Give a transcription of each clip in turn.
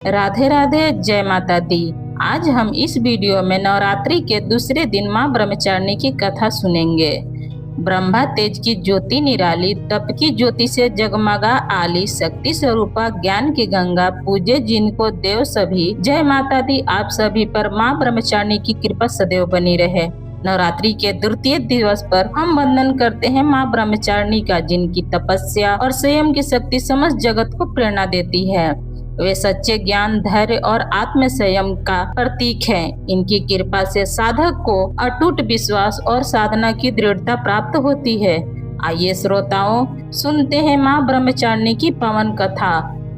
राधे राधे, जय माता दी। आज हम इस वीडियो में नवरात्रि के दूसरे दिन मां ब्रह्मचारिणी की कथा सुनेंगे। ब्रह्मा तेज की ज्योति निराली, तप की ज्योति से जगमगा आली, शक्ति स्वरूपा ज्ञान की गंगा, पूजे जिनको देव सभी। जय माता दी आप सभी पर मां ब्रह्मचारिणी की कृपा सदैव बनी रहे। नवरात्रि के द्वितीय दिवस पर हम वंदन करते हैं मां ब्रह्मचारिणी का, जिनकी तपस्या और संयम की शक्ति समस्त जगत को प्रेरणा देती है। वे सच्चे ज्ञान, धैर्य और आत्म संयम का प्रतीक हैं। इनकी कृपा से साधक को अटूट विश्वास और साधना की दृढ़ता प्राप्त होती है। आइए श्रोताओं, सुनते हैं मां ब्रह्मचारिणी की पावन कथा।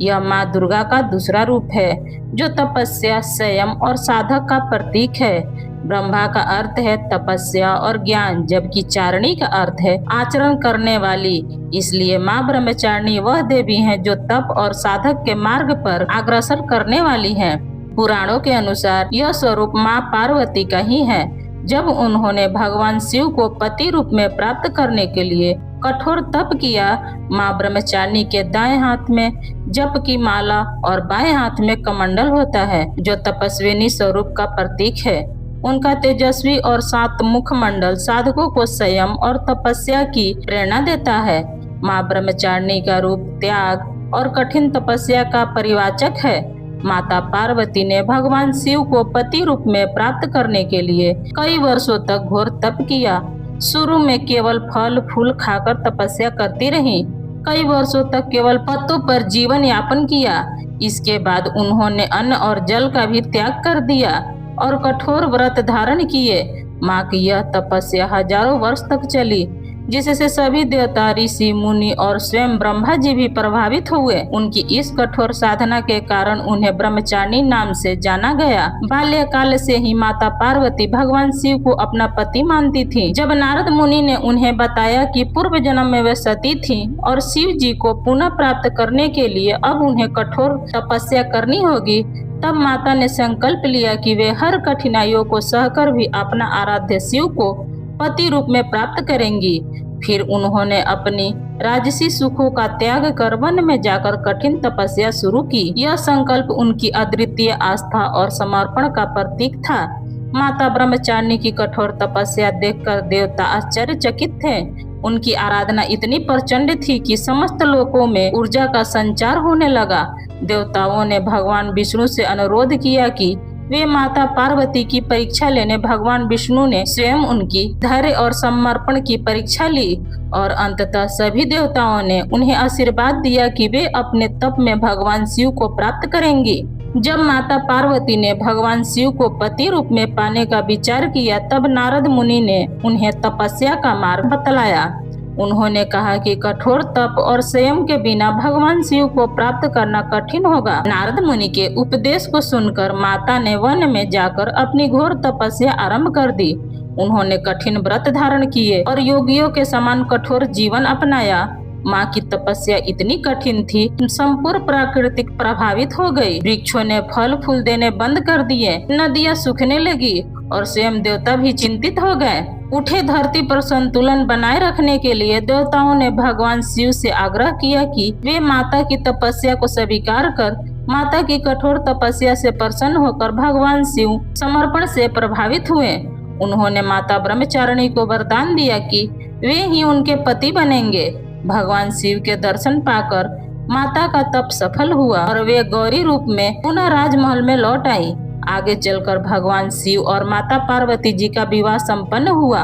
यह मां दुर्गा का दूसरा रूप है, जो तपस्या, संयम और साधक का प्रतीक है। ब्रह्मा का अर्थ है तपस्या और ज्ञान, जबकि चारिणी का अर्थ है आचरण करने वाली। इसलिए मां ब्रह्मचारिणी वह देवी हैं जो तप और साधक के मार्ग पर अग्रसर करने वाली हैं। पुराणों के अनुसार यह स्वरूप मां पार्वती का ही है। जब उन्होंने भगवान शिव को पति रूप में प्राप्त करने के लिए कठोर तप किया, मां ब्रह्मचारिणी के दाएं हाथ में जप की माला और बाएं हाथ में कमंडल होता है, जो तपस्विनी स्वरूप का प्रतीक है। उनका तेजस्वी और सात मुख मंडल साधकों को संयम और तपस्या की प्रेरणा देता है। मां ब्रह्मचारिणी का रूप त्याग और कठिन तपस्या का परिवाचक है। माता पार्वती ने भगवान शिव को पति रूप में प्राप्त करने के लिए कई वर्षों तक घोर तप किया। शुरू में केवल फल फूल खाकर तपस्या करती रहीं। कई वर्षों तक केवल पत्तों पर जीवन यापन किया। इसके बाद उन्होंने अन्न और जल का भी त्याग कर दिया और कठोर व्रत धारण किए। मां की यह तपस्या हजारों वर्ष तक चली, जिससे सभी देवता, ऋषि, मुनि और स्वयं ब्रह्मा जी भी प्रभावित हुए। उनकी इस कठोर साधना के कारण उन्हें ब्रह्मचारिणी नाम से जाना गया। बाल्यकाल से ही माता पार्वती भगवान शिव को अपना पति मानती थी। जब नारद मुनि ने उन्हें बताया कि पूर्व जन्म में वे सती थीं और शिव जी को पुनः प्राप्त करने के लिए अब उन्हें कठोर तपस्या करनी होगी, तब माता ने संकल्प लिया कि वे हर कठिनाइयों को सहकर भी अपना आराध्य शिव को पति रूप में प्राप्त करेंगी। फिर उन्होंने अपनी राजसी सुखों का त्याग कर वन में जाकर कठिन तपस्या शुरू की। यह संकल्प उनकी अद्वितीय आस्था और समर्पण का प्रतीक था। माता ब्रह्मचारिणी की कठोर तपस्या देखकर देवता आश्चर्यचकित थे। उनकी आराधना इतनी प्रचंड थी कि समस्त लोकों में ऊर्जा का संचार होने लगा। देवताओं ने भगवान विष्णु से अनुरोध किया कि वे माता पार्वती की परीक्षा लेने। भगवान विष्णु ने स्वयं उनकी धैर्य और समर्पण की परीक्षा ली और अंततः सभी देवताओं ने उन्हें आशीर्वाद दिया कि वे अपने तप में भगवान शिव को प्राप्त करेंगी। जब माता पार्वती ने भगवान शिव को पति रूप में पाने का विचार किया, तब नारद मुनि ने उन्हें तपस्या का मार्ग बतलाया। उन्होंने कहा कि कठोर तप और संयम के बिना भगवान शिव को प्राप्त करना कठिन होगा। नारद मुनि के उपदेश को सुनकर माता ने वन में जाकर अपनी घोर तपस्या आरंभ कर दी। उन्होंने कठिन व्रत धारण किए और योगियों के समान कठोर जीवन अपनाया। माँ की तपस्या इतनी कठिन थी, संपूर्ण प्रकृति प्रभावित हो गई। वृक्षों ने फल फूल देने बंद कर दिए, नदियाँ सूखने लगी और स्वयं देवता भी चिंतित हो गए। उठे धरती पर संतुलन बनाए रखने के लिए देवताओं ने भगवान शिव से आग्रह किया कि वे माता की तपस्या को स्वीकार कर माता की कठोर तपस्या से प्रसन्न होकर भगवान शिव समर्पण से प्रभावित हुए। उन्होंने माता ब्रह्मचारिणी को वरदान दिया कि वे ही उनके पति बनेंगे। भगवान शिव के दर्शन पाकर माता का तप सफल हुआ और वे गौरी रूप में पुनः राजमहल में लौट आई। आगे चलकर भगवान शिव और माता पार्वती जी का विवाह संपन्न हुआ।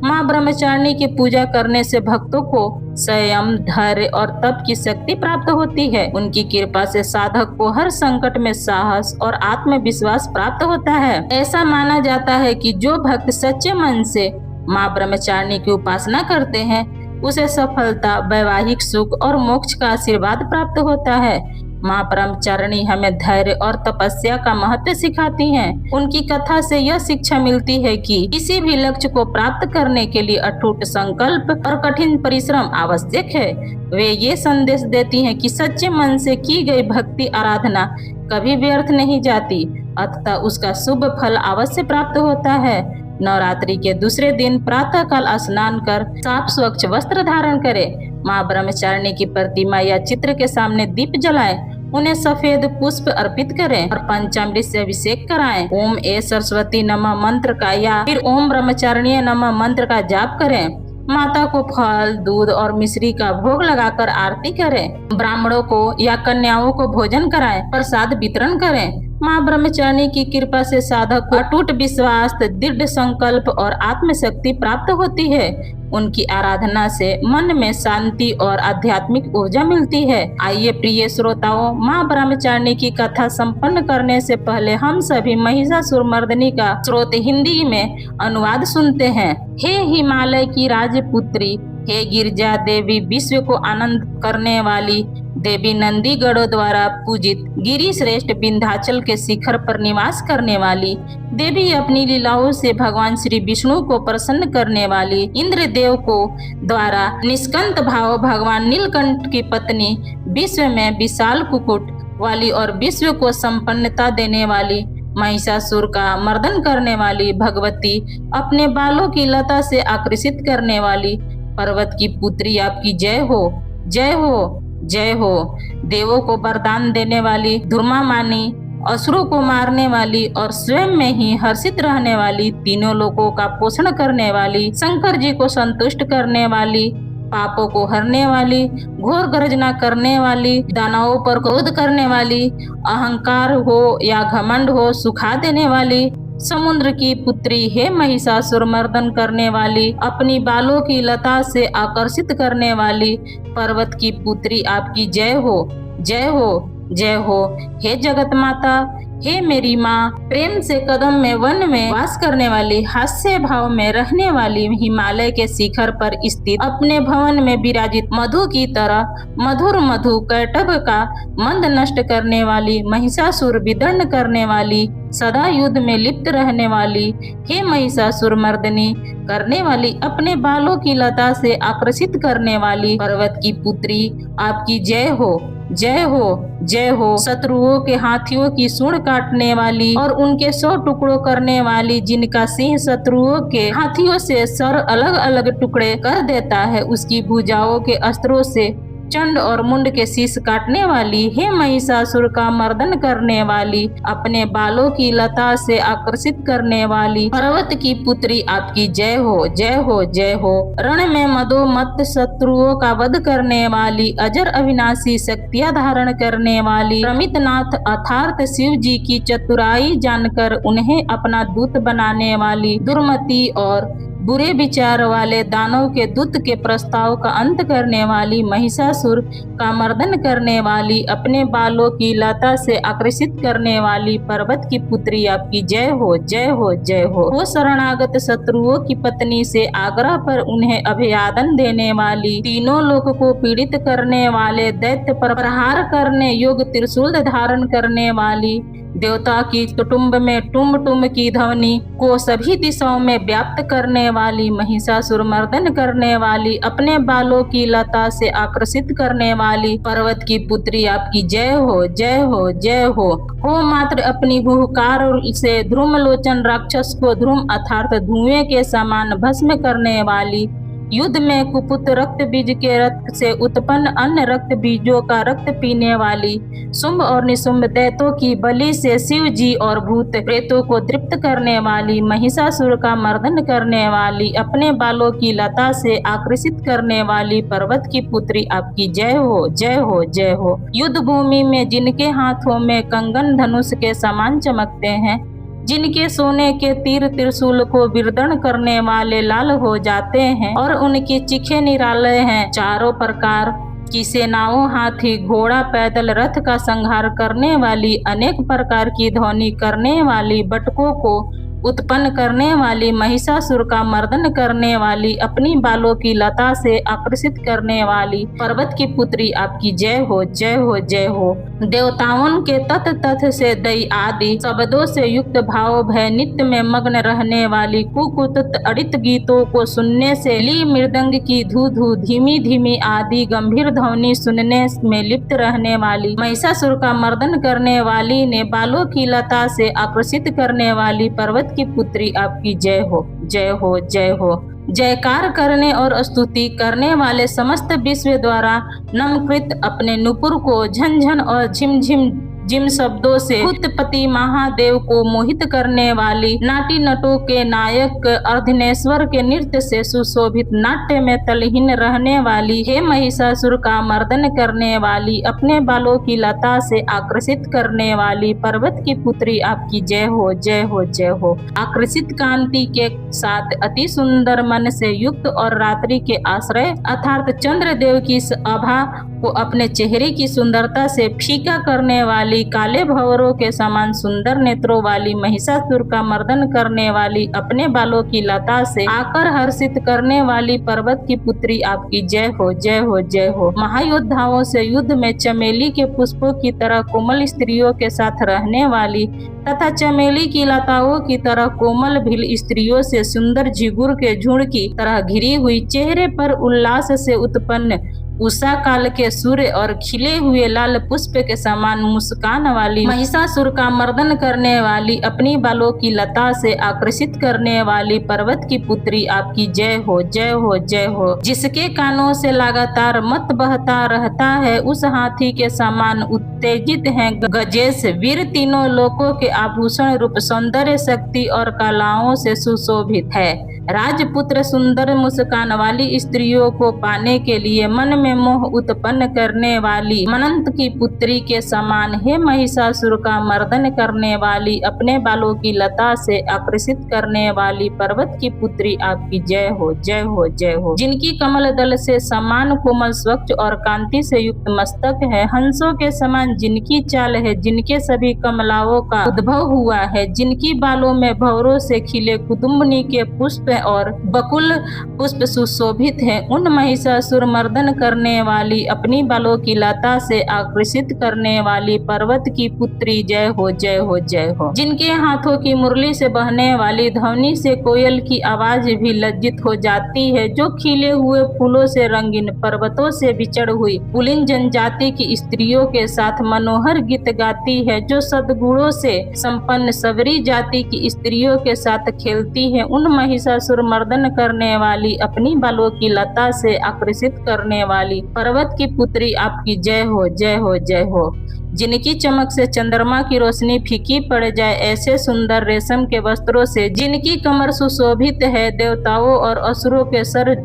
मां ब्रह्मचारिणी की पूजा करने से भक्तों को संयम, धैर्य और तप की शक्ति प्राप्त होती है। उनकी कृपा से साधक को हर संकट में साहस और आत्मविश्वास प्राप्त होता है। ऐसा माना जाता है कि जो भक्त सच्चे मन से मां ब्रह्मचारिणी की उपासना करते हैं, उसे सफलता, वैवाहिक सुख और मोक्ष का आशीर्वाद प्राप्त होता है। मां ब्रह्मचारिणी हमें धैर्य और तपस्या का महत्व सिखाती हैं। उनकी कथा से यह शिक्षा मिलती है कि किसी भी लक्ष्य को प्राप्त करने के लिए अटूट संकल्प और कठिन परिश्रम आवश्यक है। वे ये संदेश देती हैं कि सच्चे मन से की गई भक्ति आराधना कभी व्यर्थ नहीं जाती, अतः उसका शुभ फल अवश्य प्राप्त होता है। नवरात्रि के दूसरे दिन प्रातः काल स्नान कर साफ स्वच्छ वस्त्र धारण करें। मां ब्रह्मचारिणी की प्रतिमा या चित्र के सामने दीप जलाएं उन्हें सफेद पुष्प अर्पित करें और पंचामृत से अभिषेक कराएं। ओम ए सरस्वती नमः मंत्र का या फिर ओम ब्रह्मचारिणी नमः मंत्र का जाप करें। माता को फल, दूध और मिश्री का भोग लगाकर आरती करें। ब्राह्मणों को या कन्याओं को भोजन कराएं, प्रसाद वितरण करें। माँ ब्रह्मचारिणी की कृपा से साधक को अटूट विश्वास, दृढ़ संकल्प और आत्मशक्ति प्राप्त होती है। उनकी आराधना से मन में शांति और आध्यात्मिक ऊर्जा मिलती है। आइए प्रिय श्रोताओं, माँ ब्रह्मचारिणी की कथा संपन्न करने से पहले हम सभी महिषासुरमर्दिनी का स्रोत हिंदी में अनुवाद सुनते हैं। हे हिमालय की राजपुत्री, हे गिरिजा देवी, विश्व को आनंद करने वाली देवी, नंदीगढ़ों द्वारा पूजित गिरि श्रेष्ठ विंध्याचल के शिखर पर निवास करने वाली देवी, अपनी लीलाओं से भगवान श्री विष्णु को प्रसन्न करने वाली, इंद्रदेव को द्वारा निष्कंठ भाव भगवान नीलकंठ की पत्नी, विश्व में विशाल कुकुट वाली और विश्व को संपन्नता देने वाली, महिषासुर का मर्दन करने वाली भगवती, अपने बालों की लता से आकर्षित करने वाली पर्वत की पुत्री, आपकी जय हो, जय हो, जय हो। देवों को वरदान देने वाली, धूर्मा मानी, असुरों को मारने वाली और स्वयं में ही हर्षित रहने वाली, तीनों लोकों का पोषण करने वाली, शंकर जी को संतुष्ट करने वाली, पापों को हरने वाली, घोर गर्जना करने वाली, दानवों पर क्रोध करने वाली, अहंकार हो या घमंड हो सुखा देने वाली, समुद्र की पुत्री, हे महिषासुर मर्दन करने वाली, अपनी बालों की लता से आकर्षित करने वाली पर्वत की पुत्री, आपकी जय हो, जय हो, जय हो। हे जगत माता, हे मेरी माँ, प्रेम से कदम में वन में वास करने वाली, हास्य भाव में रहने वाली, हिमालय के शिखर पर स्थित अपने भवन में विराजित मधु की तरह मधुर मधु कैटभ का मंद नष्ट करने वाली, महिषासुर विदर्ण करने वाली, सदा युद्ध में लिप्त रहने वाली, हे महिषासुर मर्दनी करने वाली, अपने बालों की लता से आकर्षित करने वाली पर्वत की पुत्री, आपकी जय हो, जय हो, जय हो। शत्रुओं के हाथियों की सूंड काटने वाली और उनके 100 टुकड़ों करने वाली, जिनका सिंह शत्रुओं के हाथियों से सर अलग अलग टुकड़े कर देता है, उसकी भुजाओं के अस्त्रों से चंड और मुंड के शीश काटने वाली, हे महिषासुर का मर्दन करने वाली, अपने बालों की लता से आकर्षित करने वाली पर्वत की पुत्री, आपकी जय हो, जय हो, जय हो। रण में मदोमत्त शत्रुओं का वध करने वाली, अजर अविनाशी शक्तियां धारण करने वाली, प्रमितनाथ अर्थात शिव जी की चतुराई जानकर उन्हें अपना दूत बनाने वाली, दुर्मति और बुरे विचार वाले दानव के दूत के प्रस्ताव का अंत करने वाली, महिषासुर का मर्दन करने वाली, अपने बालों की लता से आकर्षित करने वाली पर्वत की पुत्री, आपकी जय हो, जय हो, जय हो। वो शरणागत शत्रुओं की पत्नी से आग्रह पर उन्हें अभयादन देने वाली, तीनों लोक को पीड़ित करने वाले, दैत्य पर प्रहार करने योग्य त्रिशूल धारण करने वाली, देवता की कुटुंब में टुम टुम की ध्वनि को सभी दिशाओं में व्याप्त करने वाली, महिषासुर मर्दन करने वाली, अपने बालों की लता से आकर्षित करने वाली पर्वत की पुत्री, आपकी जय हो, जय हो, जय हो। मात्र अपनी हुहुकार से ध्रुमलोचन राक्षस को ध्रुम अर्थात धुएं के समान भस्म करने वाली, युद्ध में कुपुत रक्त बीज के रक्त से उत्पन्न अन्य रक्त बीजों का रक्त पीने वाली, शुंभ और निशुंभ दैत्यों की बलि से शिव जी और भूत प्रेतों को तृप्त करने वाली, महिषासुर का मर्दन करने वाली, अपने बालों की लता से आकर्षित करने वाली पर्वत की पुत्री, आपकी जय हो, जय हो, जय हो। युद्ध भूमि में जिनके हाथों में कंगन धनुष के समान चमकते हैं, जिनके सोने के तीर त्रिशूल को विदर्ण करने वाले लाल हो जाते हैं और उनके चिखे निराले हैं, चारों प्रकार की सेनाओं, हाथी, घोड़ा, पैदल, रथ का संहार करने वाली, अनेक प्रकार की ध्वनि करने वाली, बटकों को उत्पन्न करने वाली, महिषासुर का मर्दन करने वाली, अपनी बालों की लता से आकर्षित करने वाली पर्वत की पुत्री, आपकी जय हो, जय हो, जय हो। देवताओं के तथ तथ से दई आदि शब्दों से युक्त भाव भय नित्य में मग्न रहने वाली, कुकुत अड़ित गीतों को सुनने से, ली मृदंग की धू धू धीमी धीमी आदि गंभीर ध्वनि सुनने में लिप्त रहने वाली, महिषासुर का मर्दन करने वाली ने बालों की लता से आकर्षित करने वाली पर्वत की पुत्री, आपकी जय हो, जय हो, जय हो। जयकार करने और स्तुति करने वाले समस्त विश्व द्वारा नमकृत अपने नुपुर को झनझन और झिमझिम जिम शब्दों से उत्पत्ति महादेव को मोहित करने वाली, नाटी नटों के नायक अर्धनेश्वर के नृत्य से सुशोभित, नाट्य में तल्लीन रहने वाली, हे महिषासुर का मर्दन करने वाली, अपने बालों की लता से आकर्षित करने वाली पर्वत की पुत्री, आपकी जय हो जय हो जय हो। आकर्षित कांति के साथ अति सुंदर मन से युक्त और रात्रि के आश्रय अर्थात चंद्रदेव की आभा को अपने चेहरे की सुंदरता से फीका करने वाली, काले भंवरों के समान सुंदर नेत्रों वाली, महिषासुर का मर्दन करने वाली, अपने बालों की लता से आकर हर्षित करने वाली पर्वत की पुत्री, आपकी जय हो जय हो जय हो। महायोद्धाओं से युद्ध में चमेली के पुष्पों की तरह कोमल स्त्रियों के साथ रहने वाली तथा चमेली की लताओं की तरह कोमल भील स्त्रियों से सुंदर झिगुर के झुंड की तरह घिरी हुई, चेहरे पर उल्लास से उत्पन्न उषा काल के सूर्य और खिले हुए लाल पुष्प के समान मुस्कान वाली, महिषासुर का मर्दन करने वाली, अपनी बालों की लता से आकर्षित करने वाली पर्वत की पुत्री, आपकी जय हो जय हो जय हो। जिसके कानों से लगातार मत बहता रहता है, उस हाथी के समान उत्तेजित है गजेश वीर, तीनों लोकों के आभूषण रूप सौंदर्य शक्ति और कलाओं से सुशोभित है। राजपुत्र सुंदर मुस्कान वाली स्त्रियों को पाने के लिए मन में मोह उत्पन्न करने वाली, मनंत की पुत्री के समान, हे महिषासुर का मर्दन करने वाली, अपने बालों की लता से आकर्षित करने वाली पर्वत की पुत्री, आपकी जय हो जय हो जय हो। जिनकी कमल दल से समान कोमल स्वच्छ और कांति से युक्त मस्तक है, हंसों के समान जिनकी चाल है, जिनके सभी कमलाओं का उद्भव हुआ है, जिनकी बालों में भंवरों से खिले कुदुम्बनी के पुष्प और बकुल पुष्प सुशोभित है, उन महिषासुर मर्दन करने वाली, अपनी बालों की लता से आकर्षित करने वाली पर्वत की पुत्री, जय हो जय हो जय हो। जिनके हाथों की मुरली से बहने वाली ध्वनि से कोयल की आवाज भी लज्जित हो जाती है, जो खिले हुए फूलों से रंगीन पर्वतों से बिछड़ हुई पुलिन जनजाति की स्त्रियों के साथ मनोहर गीत गाती है, जो सद्गुणों से संपन्न सबरी जाति की स्त्रियों के साथ खेलती है, उन महिषासुर मर्दन करने वाली, अपनी बालों की लता से आकर्षित करने वाली पर्वत की पुत्री, आपकी जय हो जय हो जय हो। जिनकी चमक से चंद्रमा की रोशनी फीकी पड़ जाए, ऐसे सुंदर रेशम के वस्त्रों से जिनकी कमर सुशोभित है, देवताओं और असुरों के सर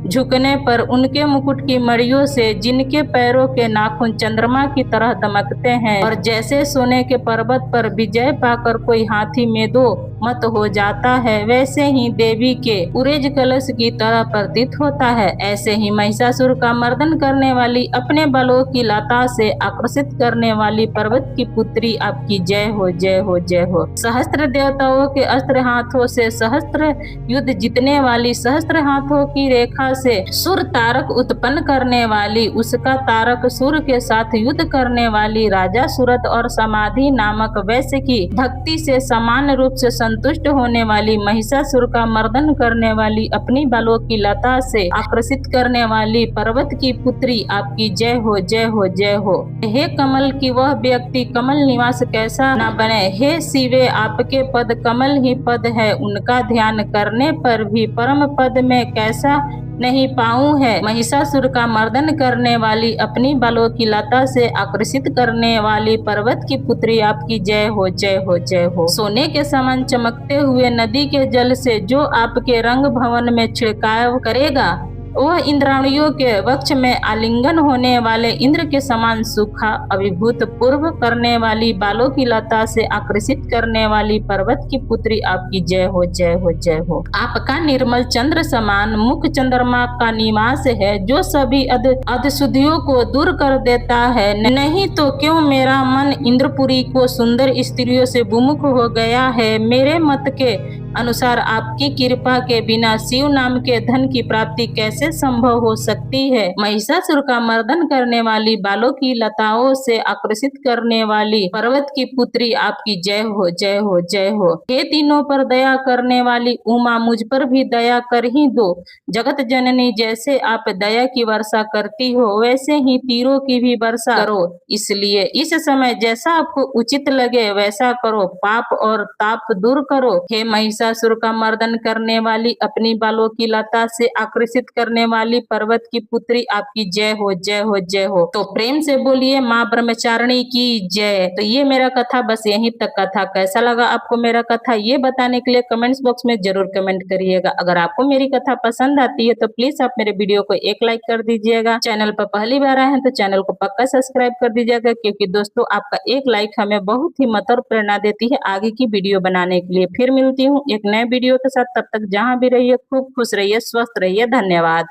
झुकने पर उनके मुकुट की मड़ियों से जिनके पैरों के नाखून चंद्रमा की तरह दमकते हैं, और जैसे सोने के पर्वत पर विजय पाकर कोई हाथी मेदो मत हो जाता है, वैसे ही देवी के उरेज कलश की तरह प्रतीत होता है। ऐसे ही महिषासुर का मर्दन करने वाली, अपने बलों की लता से आकर्षित करने वाली पर्वत की पुत्री, आपकी जय हो जय हो जय हो। सहस्त्र देवताओं के अस्त्र हाथों से सहस्त्र युद्ध जीतने वाली, सहस्त्र हाथों की रेखा से सुर तारक उत्पन्न करने वाली, उसका तारक सुर के साथ युद्ध करने वाली, राजा सूरत और समाधि नामक वैश्य की भक्ति से समान रूप से संतुष्ट होने वाली, महिषासुर का मर्दन करने वाली, अपनी बालों की लता से आकर्षित करने वाली पर्वत की पुत्री, आपकी जय हो जय हो जय हो। हे कमल की वह व्यक्ति कमल निवास कैसा न बने, हे शिवे आपके पद कमल ही पद है, उनका ध्यान करने पर भी परम पद में कैसा नहीं पाऊं है। महिषासुर का मर्दन करने वाली, अपनी बालों की लता से आकर्षित करने वाली पर्वत की पुत्री, आपकी जय हो जय हो जय हो। सोने के समान चमकते हुए नदी के जल से जो आपके रंग भवन में छिड़काव करेगा, वह इंद्राणियों के वक्ष में आलिंगन होने वाले इंद्र के समान सूखा अभिभूत पूर्व करने वाली, बालों की लता से आकर्षित करने वाली पर्वत की पुत्री, आपकी जय हो जय हो जय हो। आपका निर्मल चंद्र समान मुख चंद्रमा का निवास है, जो सभी अधशुद्धियों को दूर कर देता है। नहीं तो क्यों मेरा मन इंद्रपुरी को सुंदर स्त्रियों से विमुख हो गया है। मेरे मत के अनुसार आपकी कृपा के बिना शिव नाम के धन की प्राप्ति कैसे कैसे संभव हो सकती है। महिषासुर का मर्दन करने वाली, बालों की लताओं से आकर्षित करने वाली पर्वत की पुत्री, आपकी जय हो, जय हो, जय हो। हे तीनों पर दया करने वाली उमा, मुझ पर भी दया कर ही दो। जगत जननी, जैसे आप दया की वर्षा करती हो वैसे ही तीरों की भी वर्षा करो। इसलिए इस समय जैसा आपको उचित लगे वैसा करो, पाप और ताप दूर करो। हे महिषासुर का मर्दन करने वाली, अपनी बालों की लता से आकर्षित करने वाली पर्वत की पुत्री, आपकी जय हो, जय हो, जय हो। तो प्रेम से बोलिए माँ ब्रह्मचारिणी की जय। तो ये मेरा कथा बस यहीं तक का था। कैसा लगा आपको मेरा कथा, ये बताने के लिए कमेंट्स बॉक्स में जरूर कमेंट करिएगा। अगर आपको मेरी कथा पसंद आती है तो प्लीज आप मेरे वीडियो को एक लाइक कर दीजिएगा। चैनल पर पहली बार आए हैं तो चैनल को पक्का सब्सक्राइब कर दीजिएगा, क्योंकि दोस्तों आपका एक लाइक हमें बहुत ही मत और प्रेरणा देती है आगे की वीडियो बनाने के लिए। फिर मिलती हूँ एक नए वीडियो के साथ, तब तक जहाँ भी रहिए खूब खुश रहिए, स्वस्थ रहिए। धन्यवाद।